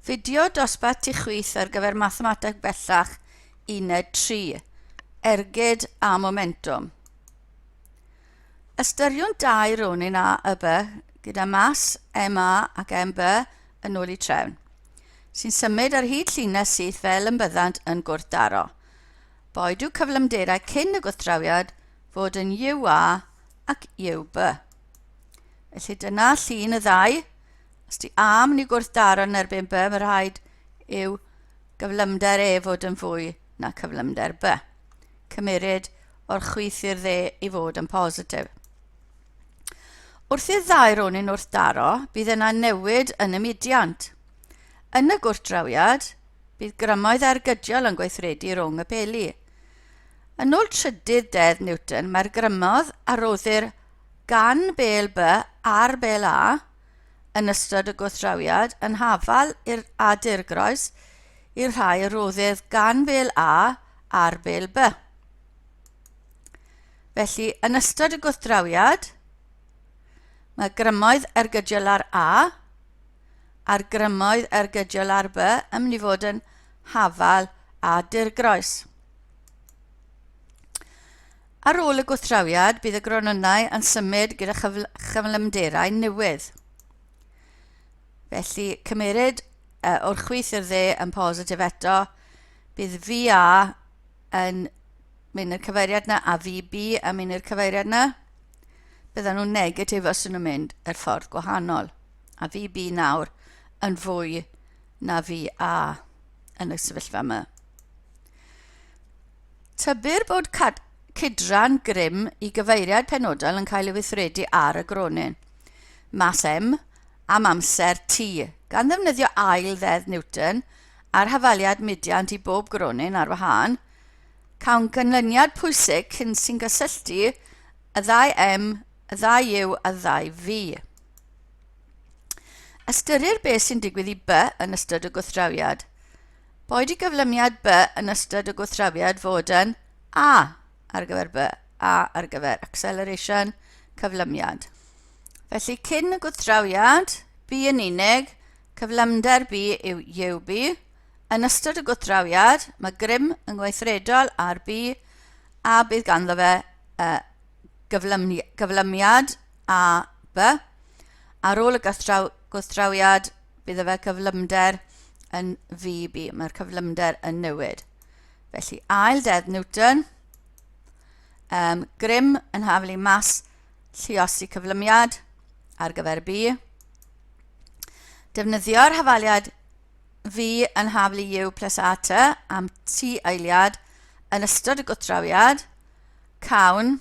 Fideo dosbarth tu chwith ar gyfer mathemateg bellach 1.3, ergyd a momentum. Ystyriwn dau ronin A y B gyda mas MA ac MB yn ôl I trefn, sy'n symud ar hyd llinell syth fel yn byddant yn gwrthdaro. Boed yw cyflymderau cyn y gwrthdrawiad fod yn UA ac UB. Felly dyna llun y ddau. Os di A yn ei gwrthdaro yn erbyn B, mae rhaid yw gyflymder E fod yn fwy na cyflymder B. Cymeryd o'r chwith i'r dde I fod yn positif. Wrth i'r ddau ronin wrthdaro, bydd yna newid yn y mudiant. Yn y gwrthdrawiad, bydd grymoedd ergydiol yn gweithredu rhwng y peli. Yn ôl trydydd dedd Newton, mae'r grymodd a roddir gan bel B ar bel A yn ystod y gwrthdrawiad yn hafal i'r A dirgroes i'r rhai a roddir gan bel A ar bel B. Felly, yn ystod y gwrthdrawiad, mae grymoedd ergydiol ar A a'r grymoedd ergydiol ar B yn mynd I fod yn hafal a dirgroes. Ar ôl y gwrthdrawiad, bydd y gronynau yn symud gyda chyflymderau newydd. Felly, cymeryd o'r chwith i'r dde yn positif eto, bydd VA yn mynd i'r cyfeiriad na a VB yn mynd i'r cyfeiriad na. Bydden nhw'n negatif os nhw'n mynd yr ffordd gwahanol. A VB nawr yn fwy na VA yn y sefyllfa yma. Tybir bod cydran grym I gyfeiriad penodol yn cael ei weithredu ar y gronin. Mas M am amser T, gan ddefnyddio ail ddedd Newton a'r hafaliad mudiant I bob gronin ar wahân, cawn ganlyniad pwysig cyn sy'n gysylltu y ddau M, y ddau U a ddau V. Ystyrir beth sy'n digwydd I B yn ystod y gwrthdrawiad. Boed I gyflymiad B yn ystod y gwrthdrawiad fod yn A ar gyfer B, A ar gyfer acceleration, cyflymiad. Felly, cyn y gwrthdrawiad, B yn unig, cyflymder B yw UB. Yn ystod y gwrthdrawiad, mae grym yn gweithredol ar B a bydd ganddo fe gyflymiad A B. Ar ôl y gwrthdrawiad, bydd fe cyflymder yn VB. Mae'r cyflymder yn newid. Felly, ail dedd Newton, grym yn haflu mas lluosi cyflymiad ar gyfer B. Defnyddio'r hafaliad V yn haflu U plus AT am T eiliad yn ystod y gwrthdrawiad, cawn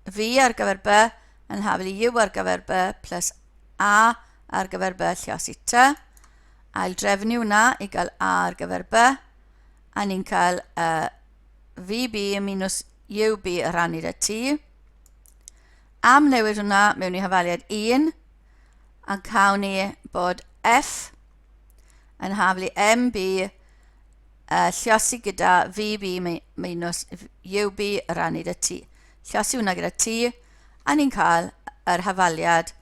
V ar gyfer B yn haflu U ar gyfer B plus A ar gyfer B lluosi T. Ail drefnu hwnna I gael A ar gyfer B, a ni'n cael VB minus UB rhannu dy T. Am newid hwnna mewn I hafaliad 1, a cawn ni bod F yn haflu MB lluosi gyda VB minus UB rhannu dy T. Lluosi hwnna gyda T, a ni'n cael yr hafaliad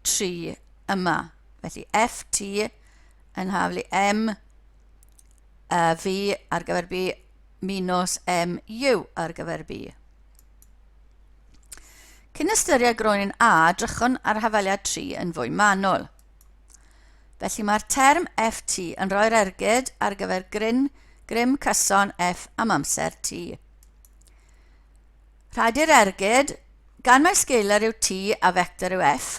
3 yma. Felly FT yn haflu M V ar gyfer B minus MU ar gyfer B. Cyn ystyried gronin A, drychwn ar hafaliad 3 yn fwy manwl. Felly mae'r term FT yn rhoi'r ergyd ar gyfer grym cyson F am amser T. Rhaid i'r ergyd, gan mae scalar yw T a vector yw F,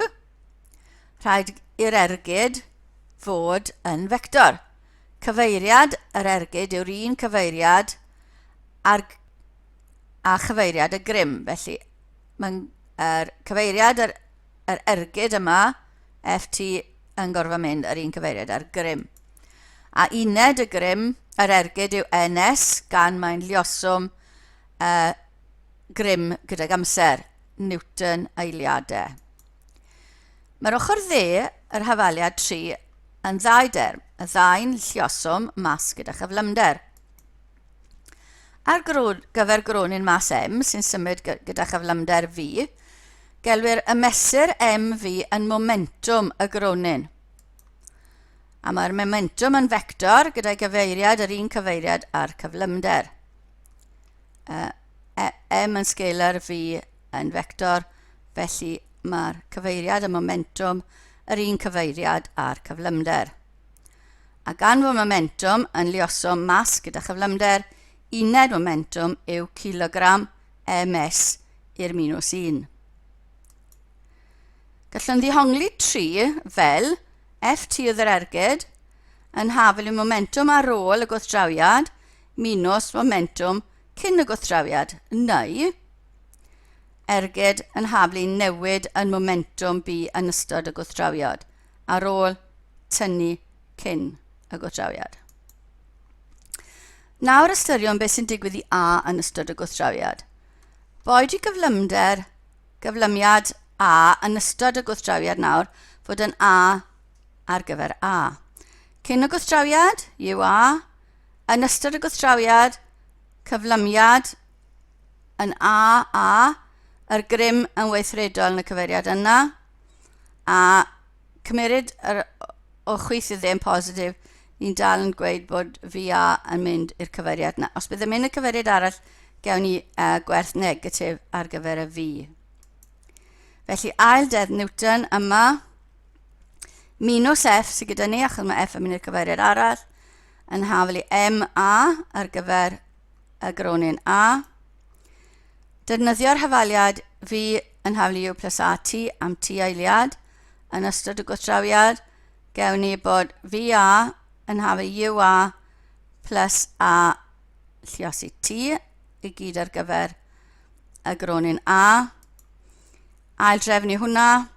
rhaid i'r ergyd fod yn vector. Cyfeiriad yr ergyd yw'r un cyfeiriad a chyfeiriad y grym. Felly, mae'r cyfeiriad yr ergyd yma, FT, yn gorfod mynd yr un cyfeiriad ar grym. A uned y grym, yr ergyd yw NS, gan mae'n lioswm grym gydag amser, Newton eiliadau. Mae'r ochr dde, yr hafaliad 3, yn ddau derm, y ddau'n lluoswm mas gyda chyflymder. Ar gyfer gronin mas M, sy'n symud gyda chyflymder V, gelwir y mesur MV yn momentum y gronin. A mae'r momentum yn vector gyda'i gyfeiriad yr un cyfeiriad ar cyflymder. M yn scalar, V yn vector, felly mae'r cyfeiriad y momentum yr un cyfeiriad ar cyflymder. A gan fod momentum yn luosom mas gyda chyflymder, uned momentum yw kilogram ms i'r -1. Gallwn ddihongli tri fel Ft oedd yr ergyd yn hafel y momentum ar ôl y gwrthdrawiad minus momentum cyn y gwrthdrawiad, neu ergyd yn haflu newid yn momentum B yn ystod y gwrthdrawiad ar ôl tynnu cyn y gwrthdrawiad. Nawr ystyriwn beth sy'n digwydd i A yn ystod y gwrthdrawiad. Boed i gyflymiad A yn ystod y gwrthdrawiad nawr fod yn A ar gyfer A. Cyn y gwrthdrawiad yw A, yn ystod y gwrthdrawiad cyflymiad yn A, yr grym yn weithredol yn y cyfeiriad yna, a cymeryd o chwith i ddim positif, ni'n dal yn gweud bod VA yn mynd i'r cyfeiriad yna. Os byddai'n mynd i'r cyfeiriad arall, gewn ni gwerth negatif ar gyfer y V. Felly ail dedd Newton yma, minus F sydd gyda ni, achos mae F yn mynd i'r cyfeiriad arall, yn hafel i MA ar gyfer y gronin A. Defnyddio'r hafaliad V yn hafel i U plus AT am T eiliad yn ystod y gwrthdrawiad, gewn ni bod VA yn hafel i UA plus A lluosi T i gyd ar gyfer y gronin A. Ail drefnu hwnna,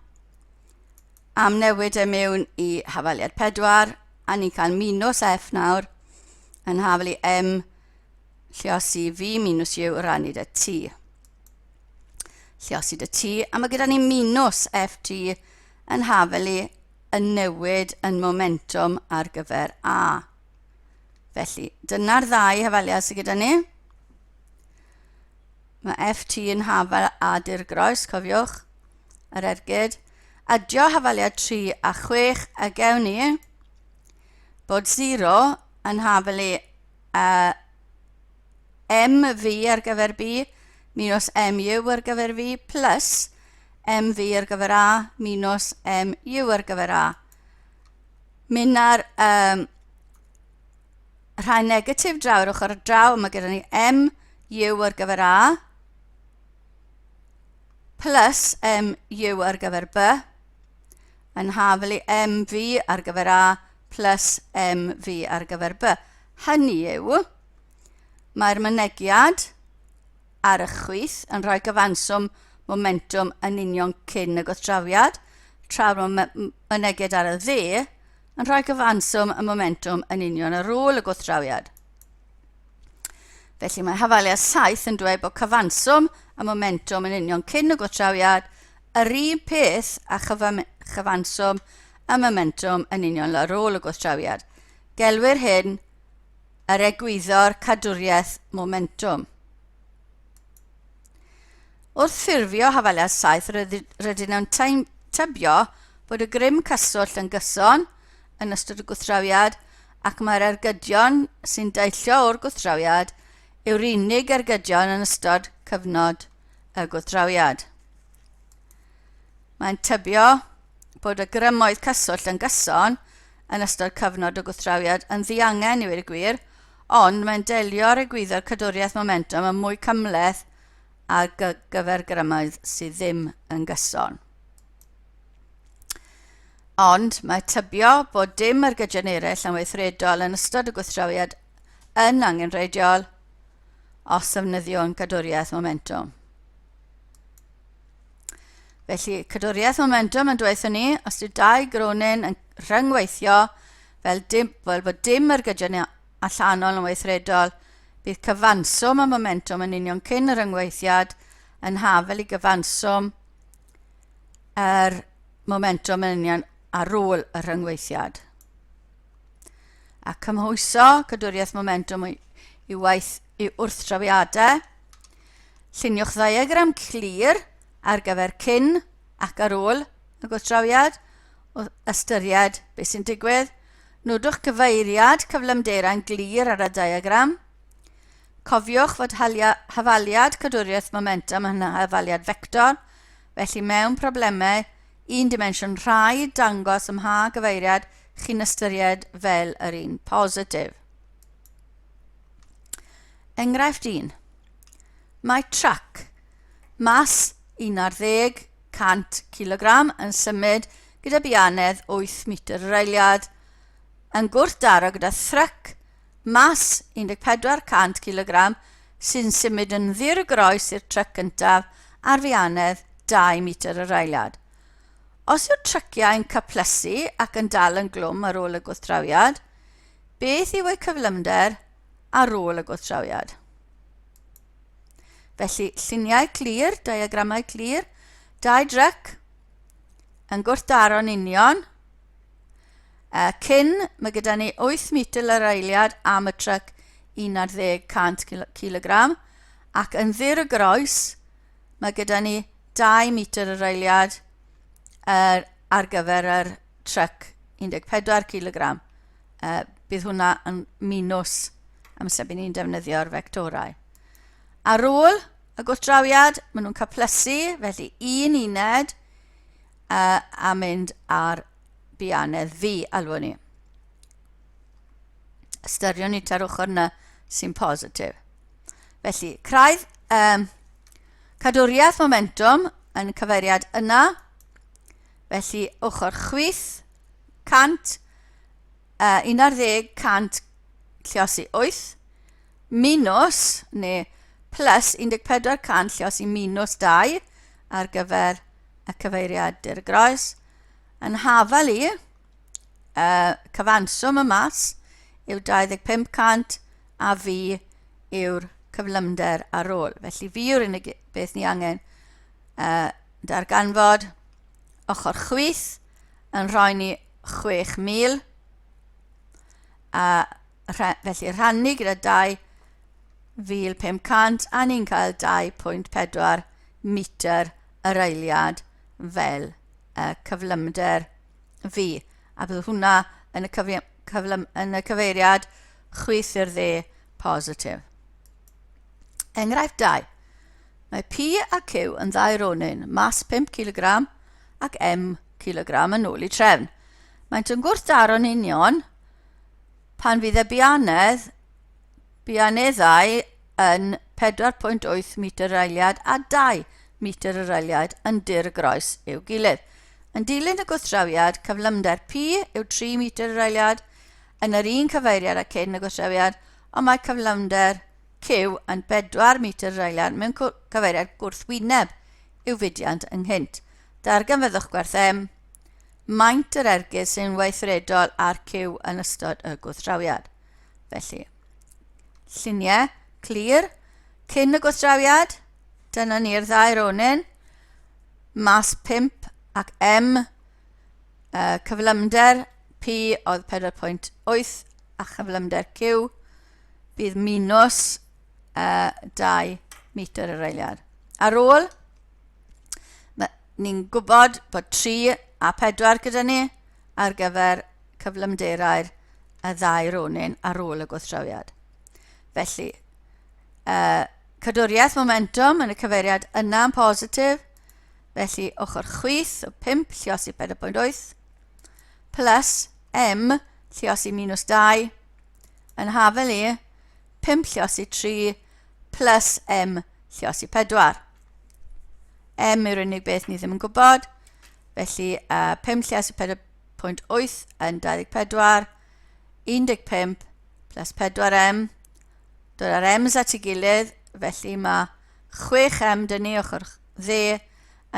am newid e mewn i hafaliad 4, a ni'n cael minus F nawr yn hafel i M lluosi V minus U rannu dy T. Lluosi dy T, a mae gyda ni minus Ft yn hafel i y newid yn momentum ar gyfer A. Felly, dyna'r ddau hafaliad sydd gyda ni. Mae Ft yn hafel a dirgroes, cofiwch, yr ergyd. Adio hafaliad 3 a 6 a gewn ni bod 0 yn hafel i MV ar gyfer B minus MU ar gyfer V plus MV ar gyfer A minus MU ar gyfer A. Mynd ar rhai negatif draw ar ochr draw, mae gyda ni MU ar gyfer A plus MU ar gyfer B yn hafel i MV ar gyfer A plus MV ar gyfer B. Hynny yw, mae'r mynegiad ar y chwith yn rhoi gyfanswm momentum yn union cyn y gwrthdrawiad, tra bod mynegiad ar y dde yn rhoi gyfanswm y momentum yn union ar ôl y gwrthdrawiad. Felly mae hafaliad 7 yn dweud bod cyfanswm y momentum yn union cyn y gwrthdrawiad yr un peth a chyfanswm y momentum yn union ar ôl y gwrthdrawiad. Gelwir hyn yr egwyddor cadwriaeth momentum. Wrth ffurfio hafaliad 7, rydyn nhw'n tybio bod y grym cyswllt yn gyson yn ystod y gwrthdrawiad ac mae'r ergydion sy'n deillio o'r gwrthdrawiad yw'r unig ergydion yn ystod cyfnod y gwrthdrawiad. Mae'n tybio bod y grymoedd cyswllt yn gyson yn ystod cyfnod y gwrthdrawiad yn ddiangen i weud y gwir, ond mae'n delio ar egwyddor cadwriaeth momentum yn mwy cymhleth ar gyfer grymoedd sydd ddim yn gyson. Ond mae tybio bod dim ergydion eraill yn weithredol yn ystod y gwrthdrawiad yn angenrheidiol os ddefnyddion cadwriaeth momentum. Felly, cadwriaeth momentum yn dweithio ni, os yw dau gronin yn rhyngweithio fel bod dim ergydion allanol yn weithredol, bydd cyfanswm y momentum yn union cyn y rhyngweithiad yn hafel i gyfanswm yr momentum yn union ar ôl y rhyngweithiad. A cymhwyso cadwriaeth momentum i wrthdrawiadau. Lluniwch ddiagram clir ar gyfer cyn ac ar ôl y gwrthdrawiad o ystyried beth sy'n digwydd. Nodwch cyfeiriad cyflymderau'n glir ar y diagram. Cofiwch fod hafaliad cadwriaeth momentum yn hafaliad vector, felly mewn problemau un dimensiwn rhaid dangos ym mha gyfeiriad chi'n ystyried fel yr un positif. Enghraifft 1. Mae truck mas 11 100 kg yn symud gyda bianedd 8 metr yr eiliad yn gwrthdaro gyda thryc mas 1400 kg sy'n symud yn ddirgroes i'r tryc gyntaf ar fianedd 2 metr yr eiliad. Os yw'r tryciau yn cyplysu ac yn dal yn glwm ar ôl y gwrthdrawiad, beth yw eu cyflymder ar ôl y gwrthdrawiad? Felly, lluniau clir, diagramau clir, 2 dryc yn gwrthdaro'n union. Cyn, mae gyda ni 8 metr yr eiliad am y tryc 11 100 kg ac yn ddirgroes mae gyda ni 2 metr yr eiliad ar gyfer yr tryc 14 kg. Bydd hwnna yn minws amser bydd ni'n defnyddio'r fectorau. Ar ôl y gwrthdrawiad, maen nhw'n cyplysu, felly un uned a mynd ar bianedd fi alwyn ni. Ystyriwn ni ta'r ochr yna sy'n positif. Felly, craidd cadwriaeth momentum yn cyfeiriad yna. Felly, ochr chwith, 100, 11 100 lluosi 8, minus, neu plus 1400 lluosi minus 2 ar gyfer y cyfeiriad dirgroes. Yn hafal i, cyfanswm y mas yw 2500 a fi yw'r cyflymder ar ôl. Felly fi yw'r unig beth ni angen darganfod. Ochr chwith yn rhoi ni 6,000. Felly rhannu gyda 2,500 a ni'n cael 2.4 metr yr eiliad fel cyflymder fi. A bydd hwnna yn y cyfeiriad chwith i'r dde positif. Enghraifft 2. Mae P a Q yn ddau ronyn, mas 5 kg ac M kg yn ôl i trefn. Maent yn gwrthdaro'n union pan fydd y bianeddau yn 4.8 metr yr eiliad a 2 metr yr eiliad yn dirgroes i'w gilydd. Yn dilyn y gwrthdrawiad, cyflymder P yw 3 metr yr eiliad yn yr un cyfeiriad ac cyn y gwrthdrawiad, ond mae cyflymder Q yn 4 metr yr eiliad mewn cyfeiriad gwrthwyneb i'w fudiant ynghynt. Darganfyddwch gwerth M, maint yr ergyd sy'n weithredol ar Q yn ystod y gwrthdrawiad. Felly, lluniau clir, cyn y gwrthdrawiad, dyna ni'r ddau ronyn, mas 5 ac M, cyflymder P oedd 4.8 a chyflymder Q bydd minus 2 metr yr eiliad. Ar ôl, ni'n gwybod bod 3 a 4 gyda ni ar gyfer cyflymderau'r ddau ronyn ar ôl y gwrthdrawiad. Felly, cadwriaeth momentum yn y cyfeiriad yna'n positif, felly ochr chwith o 5 lluosi 4.8 plus M lluosi minus 2 yn hafel i 5 lluosi 3 plus M lluosi 4. M yw'r unig beth ni ddim yn gwybod, felly 5 lluosi 4.8 yn 24, 15 plus 4M, dod ar M's at ei gilydd, felly mae 6M dyn ni ochr dde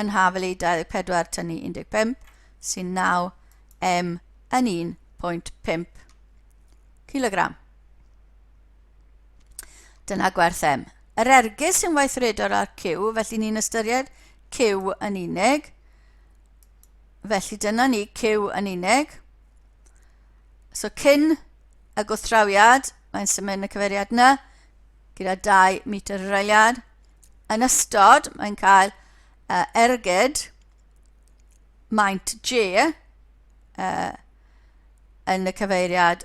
yn hafel i 24 tynnu 15, sy'n 9M yn 1.5 kg. Dyna gwerth M. Yr ergyd sy'n weithredol ar Q, felly ni'n ystyried Q yn unig. Felly dyna ni Q yn unig. So cyn y gwrthdrawiad, mae'n symud yn y cyfeiriad yna, gyda 2 metr yr eiliad. Yn ystod, mae'n cael ergyd maint G yn y cyfeiriad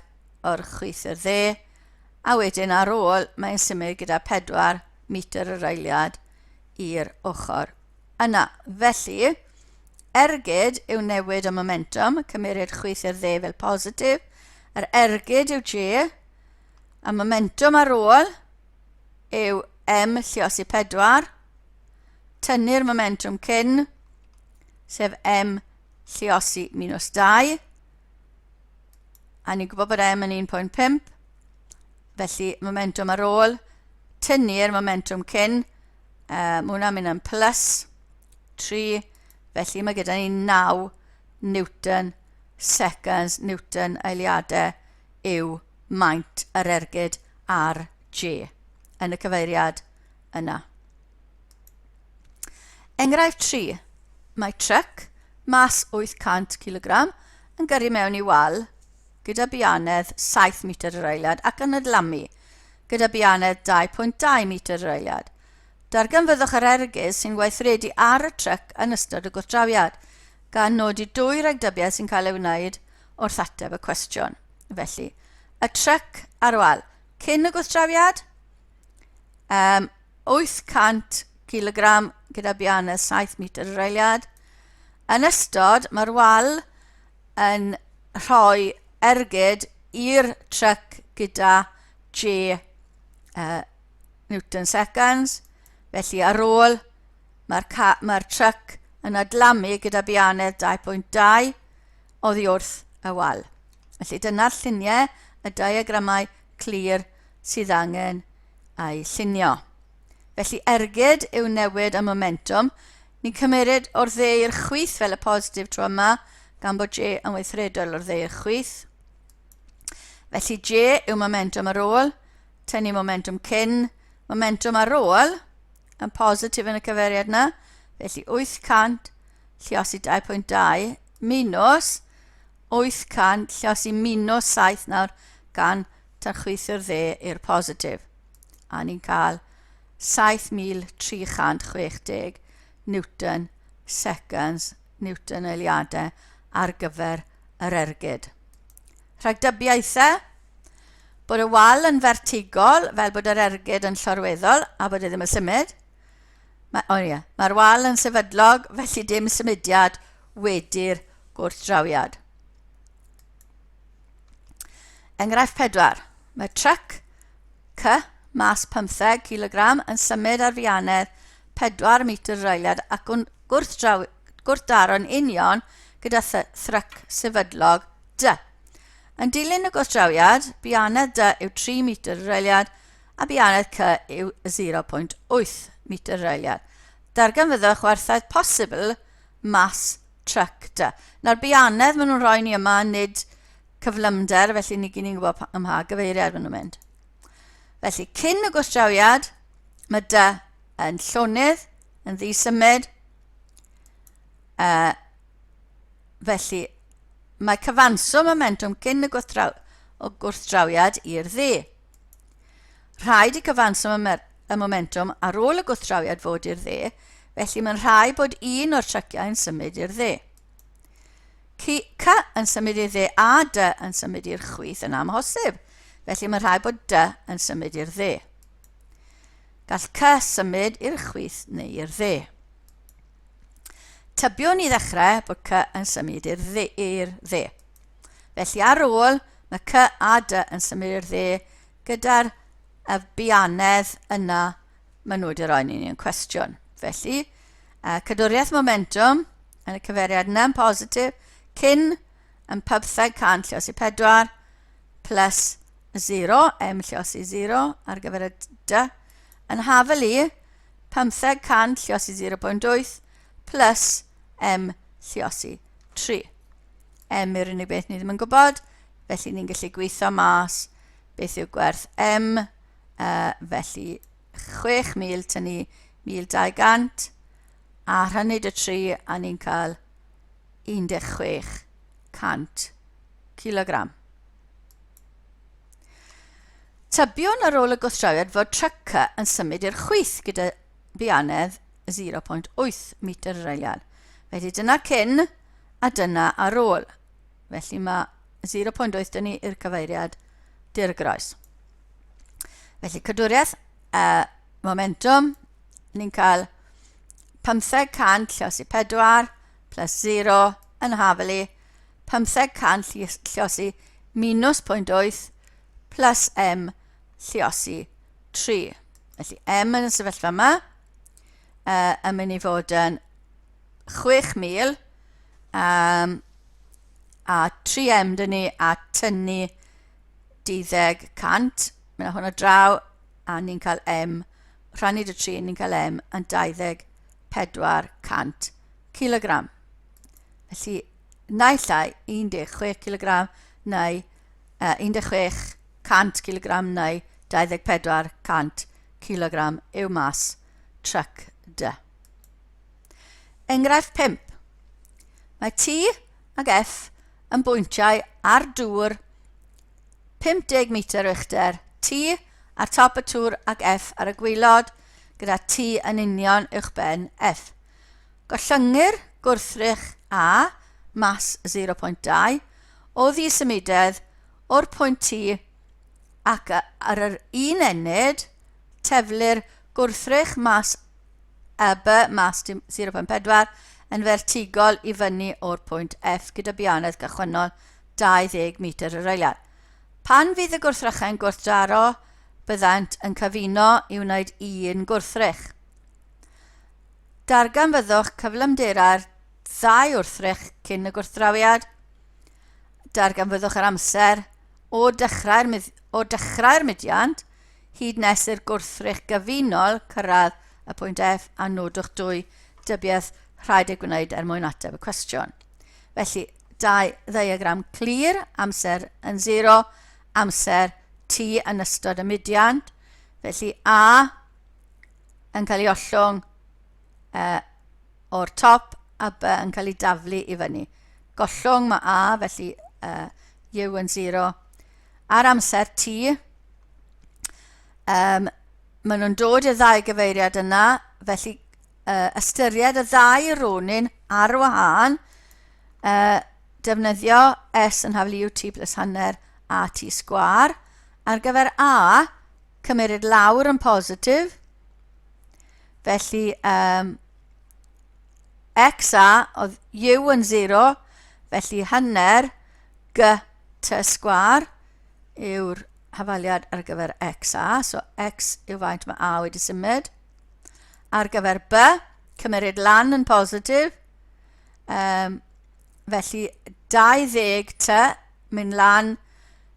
o'r chwith i'r dde, a wedyn ar ôl mae'n symud gyda 4 metr yr eiliad i'r ochr yna. Felly, ergyd yw newid y momentum, cymeriad chwith i'r dde fel positif, yr ergyd yw J, a momentum ar ôl yw M lluosi 4, tynnu'r momentum cyn, sef M lluosi -2, a ni'n gwybod bod M yn 1.5, felly momentum ar ôl, tynnu'r momentum cyn, mae hwnna'n mynd yn plus 3, felly mae gyda ni 9 Newton seconds, Newton eiliadau yw maint yr ergyd ar J yn y cyfeiriad yna. Enghraifft 3. Mae tryc mas 800 kg yn gyrru mewn i wal gyda bianedd 7 metr yr eiliad ac yn adlamu gyda bianedd 2.2 metr yr eiliad. Darganfyddwch yr ergyd sy'n weithredu ar y tryc yn ystod y gwrthdrawiad, gan nodi 2 ragdybiau sy'n cael ei wneud wrth ateb y cwestiwn. Felly, y tryc ar wal cyn y gwrthdrawiad, 800 kg gyda bianedd 7 metr yr eiliad. Yn ystod, mae'r wal yn rhoi ergyd i'r tryc gyda J Newton seconds. Felly ar ôl, mae'r tryc yn adlamu gyda bianedd 2.2 oddi wrth y wal. Felly dyna'r lluniau, y diagramau clir sydd angen ei llunio. Felly ergyd yw newid y momentum. Ni'n cymeryd o'r dde i'r chwith fel y positif tro yma, gan bod J yn weithredol o'r dde i'r chwith. Felly J yw momentum ar ôl, tynnu momentum cyn, momentum ar ôl, yn positif yn y cyfeiriad yna, felly 800 lluosi 2.2 minus 800 lluosi minus 7 nawr gan tanchwythio'r dde i'r positif. A ni'n cael 7,360 Newton seconds, Newton eiliadau ar gyfer yr ergyd. Rhagdybiaethau, bod y wal yn vertigol fel bod yr ergyd yn llorweddol a bod e ddim yn symud. Mae'r wal yn sefydlog, felly dim symudiad wedi'r gwrthdrawiad. Enghraifft 4. Mae tryc C mas 15 kg yn symud ar fianedd 4 metr yr eiliad ac yn gwrthdaro'n union gyda thryc sefydlog D. Yn dilyn y gwrthdrawiad, bianedd D yw 3 metr yr eiliad a bianedd C yw 0.8 metr yr eiliad. Darganfyddwch werthoedd posibl mas tryc D. Nawr bianedd maen nhw'n rhoi ni yma nid cyflymder, felly ni gyd ni'n gwybod ym mha gyfeiriad maen nhw'n mynd. Felly, cyn y gwrthdrawiad, mae D yn llonydd, yn ddisymud. Felly, mae cyfanswm momentum cyn y gwrthdrawiad i'r dde. Rhaid i cyfanswm y momentum ar ôl y gwrthdrawiad fod i'r dde, felly mae'n rhaid bod un o'r tryciau yn symud i'r dde. C yn symud i'r dde a D yn symud i'r chwith yn amhosib, felly mae'n rhaid bod D yn symud i'r dde. Gall C symud i'r chwith neu i'r dde. Tybiwn i ddechrau bod C yn symud i'r dde. Felly ar ôl, mae C a D yn symud i'r dde gyda'r bianedd yna maen nhw wedi rhoi ni'n cwestiwn. Felly, cadwriaeth momentum yn y cyfeiriad yna yn positif, cyn yn 1500 lluosi 4 plus 0, M lluosi 0 ar gyfer y D, yn hafelu 1500 lluosi 0.8 plus M lluosi 3. M yw'r unig beth ni ddim yn gwybod, felly ni'n gallu gweithio mas beth yw gwerth M, felly 6,000 tynnu 1,200 a rhannyd y 3 a ni'n cael 1600 kg. Tybiwn ar ôl y gwrthdrawiad fod tryc yn symud i'r chwith gyda bianedd 0.8 metr yr eiliad. Felly dyna cyn a dyna ar ôl. Felly mae 0.8 dyn ni i'r cyfeiriad dirgroes. Felly cadwriaeth momentum, ni'n cael 500 lluosi 4 plus 0 yn hafelu 500 lluosi minus 0.8 plus m lluosi 3. Felly m yn y sefyllfa yma yn mynd i fod yn 6,000 a 3m dyn ni a tynnu 1200. Mae hwnna draw a ni'n cael m, rhannu dy 3, ni'n cael m yn 2400 kilogram. Felly, naill ai 16 kilogram neu 1600 kilogram neu 2400 kilogram yw mas truck dy. Enghraifft 5. Mae T ag F yn bwyntiau ar dŵr 50 metr uchder. T ar top y tŵr ag F ar y gwaelod gyda T yn union uwchben F. Gollyngu'r gwrthrych A, mas 0.2, o ddi symudedd o'r pwynt T ac ar yr un ened teflu'r gwrthrych mas B mas 0.4 yn vertigol i fyny o'r pwynt F gyda bianedd gychwynnol 20 metr yr eiliad. Pan fydd y gwrthrychau'n gwrthdaro, byddant yn cyfuno i wneud un gwrthrych. Darganfyddwch cyflymderau'r ddau wrthrych cyn y gwrthdrawiad. Darganfyddwch yr amser o dechrau'r mudiant hyd nes i'r gwrthrych gyfunol cyrraedd y pwynt F a nodwch 2 dybiaeth rhaid ei gwneud mwyn ateb y cwestiwn. Felly, dau ddiagram clir, amser yn 0, amser T yn ystod y mudiant. Felly, A yn cael ei ollwng o'r top a B yn cael ei daflu i fyny. Gollwng mae A, felly U yn 0. Ar amser T, maen nhw'n dod i'r ddau gyfeiriad yna, felly ystyried y ddau ronin ar wahân, defnyddio S yn haflu UT plus hanner a T sgwar. Ar gyfer A, cymeryd lawr yn positif, felly XA oedd U yn 0, felly hanner G T sgwar yw'r hafaliad ar gyfer XA, so X yw faint mae A wedi symud. Ar gyfer B, cymeryd lan yn positif, felly 20 T mynd lan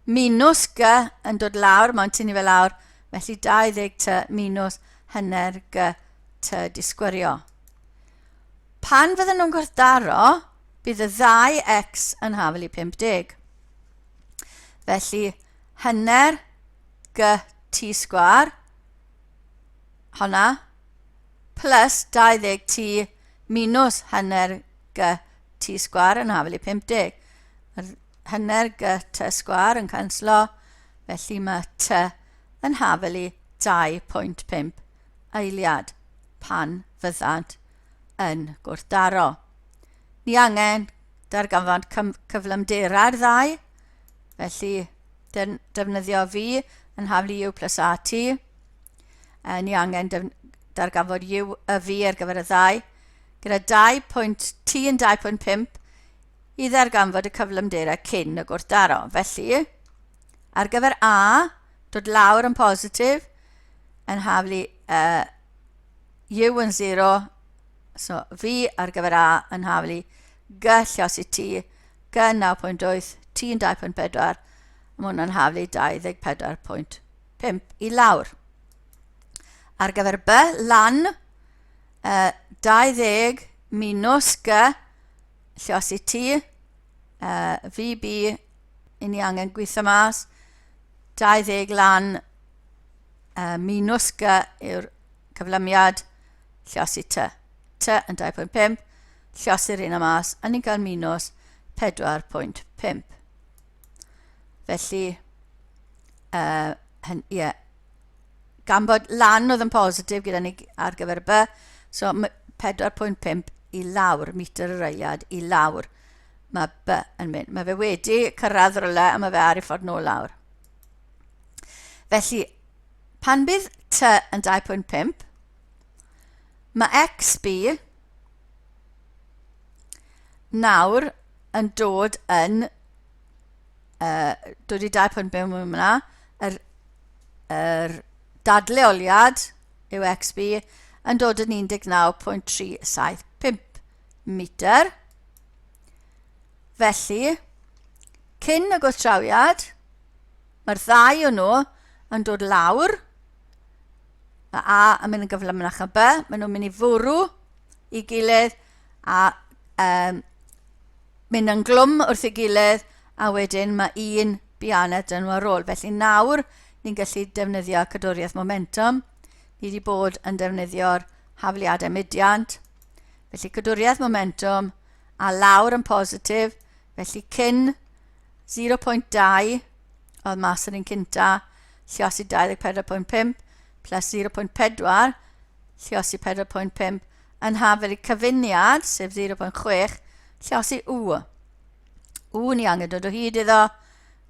minus G yn dod lawr, mae'n tynnu fe lawr, felly 20 T minus hanner G T disgwyrio. Pan fydden nhw'n gwrthdaro, bydd y ddau X yn hafel i 50. Felly, hanner G T sgwar, honna, plus 20 T minus hanner G T sgwar yn hafel i 50. Hanner G T sgwar yn canslo, felly mae T yn hafel i 2.5 eiliad pan fyddant yn gwrthdaro. Ni angen darganfod cyflymderau'r ddau, felly defnyddio V yn haflu U plus AT. Ni angen darganfod V ar gyfer y ddau. Gyda T yn 2.5 i ddarganfod y cyflymderau cyn y gwrthdaro. Felly, ar gyfer A, dod lawr yn positif, yn haflu U yn 0, so V ar gyfer A yn haflu G lluosi T, G 9.8, T yn 2.4, mae hwnna'n haflu 24.5 i lawr. Ar gyfer B, lan, 20 minus G lluosi T, VB, i ni angen gweithio mas, 20 lan minus G yw'r cyflymiad lluosi T. T yn 2.5, lluosi'r un am mas, a ni'n cael minus 4.5. Felly, gan bod lan oedd yn positif gyda ni ar gyfer B, so 4.5 i lawr, metr yr eiliad i lawr. mae B yn mynd. Mae fe wedi cyrraedd rhywle a mae fe ar ei ffordd nôl lawr. Felly, pan bydd T yn 2.5, mae XB nawr yn dod yn dod i 2.5 yma, yr dadleoliad yw XB yn dod yn 19.375 metr. Felly, cyn y gwrthdrawiad, mae'r ddau o nhw yn dod lawr. Mae A yn mynd yn gyflymach â B. Maen nhw'n mynd i fwrw i gilydd a mynd yn glwm wrth ei gilydd, a wedyn mae un bianed yn nhw ar ôl. Felly nawr ni'n gallu defnyddio cadwriaeth momentum. Ni wedi bod yn defnyddio'r hafliadau mudiant. Felly cadwriaeth momentum a lawr yn positif. Felly cyn 0.2 oedd mas yr un cynta, lluosi 24.5 plus 0.4 lluosi 4.5 yn hafel i cyfuniad, sef 0.6, lluosi W. W ni angen dod o hyd iddo,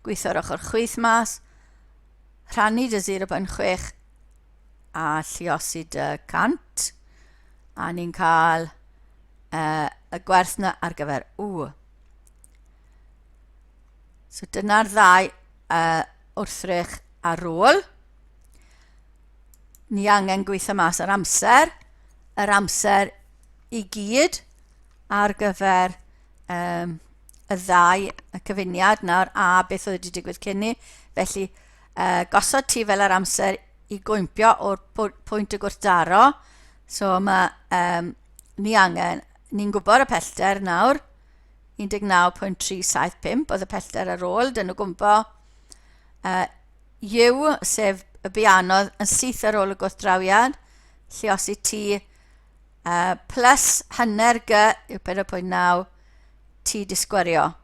gweithio'r ochr chwith mas, rhannu dy 0.6 a lluosi dy 100, a ni'n cael y gwerth na ar gyfer W. So dyna'r ddau wrthrych ar ôl. Ni angen gweithio mas yr amser i gyd ar gyfer y ddau, y cyfuniad nawr, a beth oedd wedi digwydd cyn ni. Felly, gosod ti fel yr amser i gwympio o'r pwynt y gwrthdaro. So, ni'n gwybod y pellter nawr, 19.375, oedd y pellter ar ôl, dyn nhw gwmpo. U, sef y bianodd yn syth ar ôl y gwrthdrawiad, lluosi T plus hanner G yw 4.9 T disgwyrio.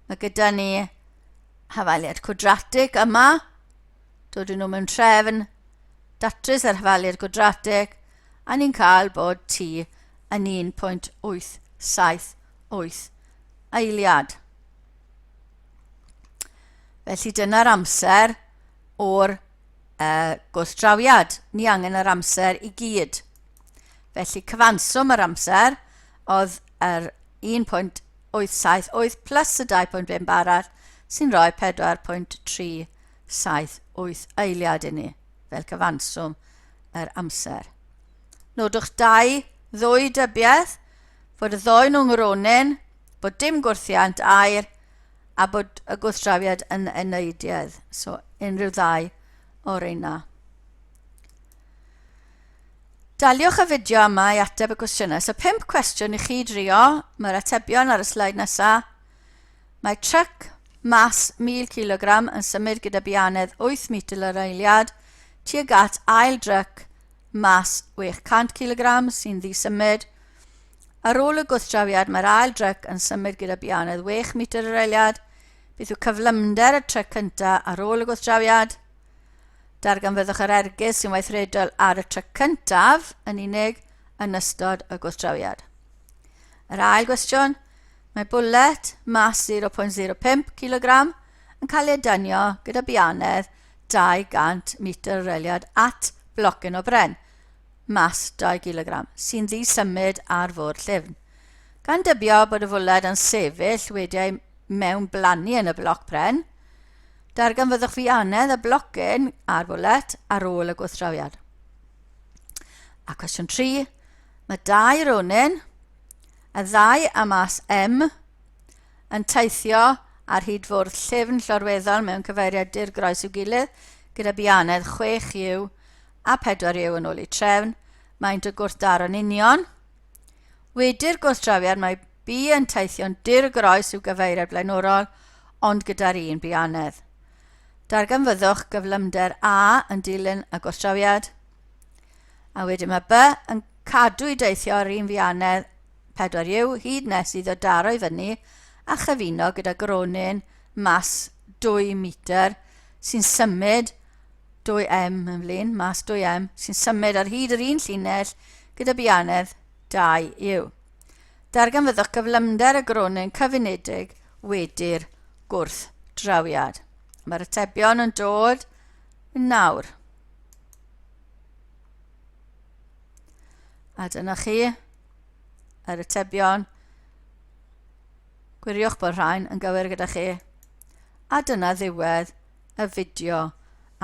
Mae gyda ni hafaliad quadratig yma, dod nhw mewn trefn, datrys yr hafaliad quadratig, a ni'n cael bod T yn 1.878 eiliad. Felly dyna'r amser o'r gwrthdrawiad. Ni angen yr amser i gyd. Felly cyfanswm yr amser oedd yr 1.878 plus y 2.5 arall sy'n rhoi 4.378 eiliad i ni fel cyfanswm yr amser. Nodwch ddwy dybiaeth fod y ddoi nhw'n ngronyn, bod dim gwrthiant air a bod y gwrthdrawiad yn eneidiedd. So, unrhyw ddau o'r reina. Daliwch y fideo yma i ateb y cwestiynau. So, 5 cwestiwn i chi drio. Mae'r atebion ar y sleid nesaf. Mae tryc mas 1000 kg yn symud gyda bianedd 8 metr yr eiliad tuag at ail dryc mas 600 kg sy'n ddisymud. Ar ôl y gwrthdrawiad, mae'r ail dryc yn symud gyda bianedd 6 metr yr eiliad. Beth yw cyflymder y tryc cyntaf ar ôl y gwrthdrawiad? Darganfyddwch yr ergys sy'n weithredol ar y tryc cyntaf yn unig yn ystod y gwrthdrawiad. Yr ail gwestiwn, mae bwlet mas 0.05 kg yn cael ei dynio gyda bianedd 200 metr yr eiliad at blocyn o bren, mas 2 kg, sy'n ddisymud ar fwrdd llyfn. Gan dybio bod y fwled yn sefyll wedi'i mewn blannu yn y bloc bren, darganfyddwch fianedd y blocyn a'r fwlet ar ôl y gwrthdrawiad. A cwestiwn 3, mae dau ronyn, y ddau a mas M, yn teithio ar hyd fwrdd llyfn llorweddol mewn cyfeiriad dirgroes i'w gilydd gyda bianedd 6U a 4U yn ôl i trefn, maent y gwrthdaro'n union. Wedi'r gwrthdrawiad mae B yn teithio'n dirgroes i'w gyfeiriad blaenorol, ond gyda'r un bianedd. Darganfyddwch gyflymder A yn dilyn y gwrthdrawiad, a wedyn mae B yn cadw i deithio ar un bianedd 4U hyd nes iddo daro i fyny a chyfuno gyda gronyn mas 2 metr sy'n symud 2M yn flin, mas 2M, sy'n symud ar hyd yr un llinell gyda bianedd 2U. Darganfyddwch gyflymder y gronyn cyfunedig wedi'r gwrthdrawiad. Mae'r atebion yn dod nawr. A dyna chi yr atebion. Gwiriwch bod rhain yn gywir gyda chi. A dyna ddiwedd y fideo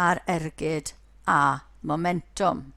ar ergyd a momentum.